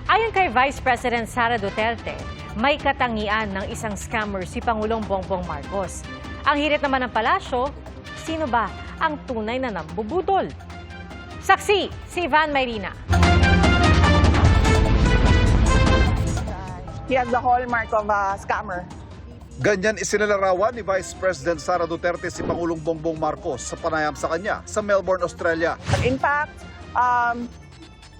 Ayon kay Vice President Sara Duterte, may katangian ng isang scammer si Pangulong Bongbong Marcos. Ang hirit naman ng palasyo, sino ba ang tunay na nambubudol? Saksi, si Van Mayrina. He has the hallmark of a scammer. Ganyan isinalarawan ni Vice President Sara Duterte si Pangulong Bongbong Marcos sa panayam sa kanya sa Melbourne, Australia. In fact,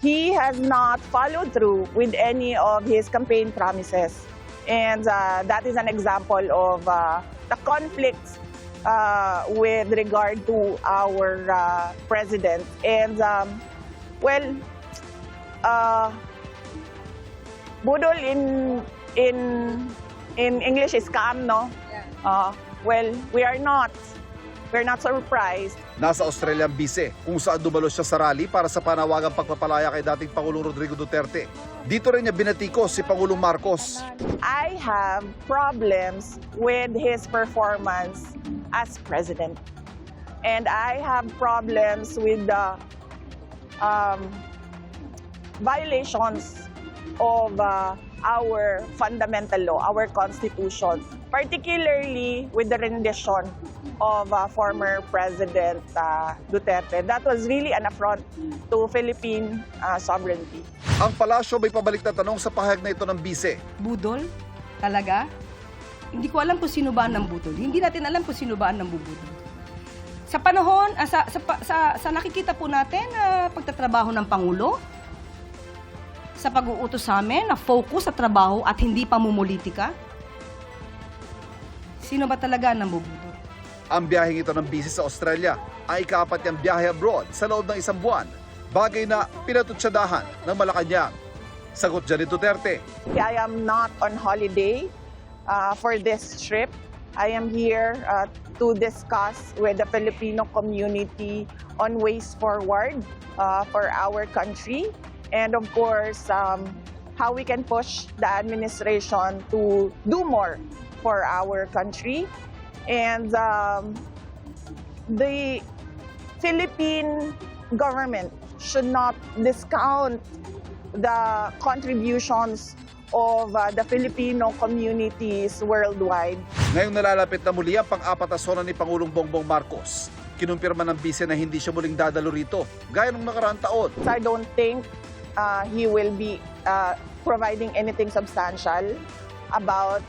he has not followed through with any of his campaign promises. And that is an example of the conflicts with regard to our president. And, budol in English is scam, no? Well, we're not surprised. Nasa Australian bise kung saan dumalo siya sa rally para sa panawagang pagpapalaya kay dating Pangulong Rodrigo Duterte. Dito rin niya binatikos si Pangulong Marcos. I have problems with his performance as president. And I have problems with the violations of our fundamental law, our constitution, particularly with the rendition of former President Duterte. That was really an affront to Philippine sovereignty. Ang palasyo may pabalik na tanong sa pahayag na ito ng bise. Budol? Talaga? Hindi ko alam kung sino ba ang nambudol. Hindi natin alam kung sino ba ang nambubudol. Sa panahon, sa nakikita po natin na pagtatrabaho ng Pangulo, sa pag-uutos sa amin na focus sa trabaho at hindi pamumulitika, sino ba talaga ang nambubudol? Ang biyaheng ito ng bise sa Australia ay ika-4 niyang biyahe abroad sa loob ng isang buwan. Bagay na pinatutsadahan ng Malacanang. Sagot dyan ni Duterte. I am not on holiday for this trip. I am here to discuss with the Filipino community on ways forward for our country. And of course, how we can push the administration to do more for our country. And the Philippine government should not discount the contributions of the Filipino communities worldwide. Ngayong nalalapit na muli ang pang-apat na sona ni Pangulong Bongbong Marcos. Kinumpirma ng bise na hindi siya muling dadalo rito, gaya ng nakaraang taon. I don't think he will be providing anything substantial about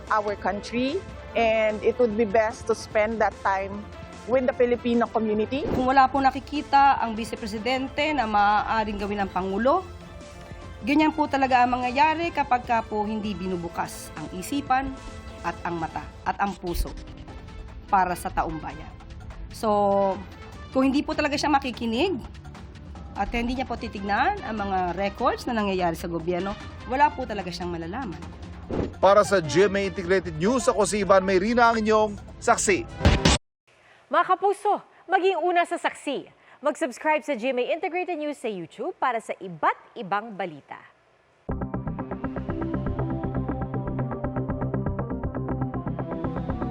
our country, and it would be best to spend that time with the Filipino community. Kung wala po nakikita ang Vice Presidente na maaaring gawin ng Pangulo, ganyan po talaga ang mangyayari kapag ka po hindi binubukas ang isipan at ang mata at ang puso para sa taong bayan. So, kung hindi po talaga siya makikinig at hindi niya po titignan ang mga records na nangyayari sa gobyerno, wala po talaga siyang malalaman. Para sa GMA Integrated News, ako si Van Mayrina, ang inyong saksi. Mga kapuso, maging una sa saksi. Mag-subscribe sa GMA Integrated News sa YouTube para sa iba't ibang balita.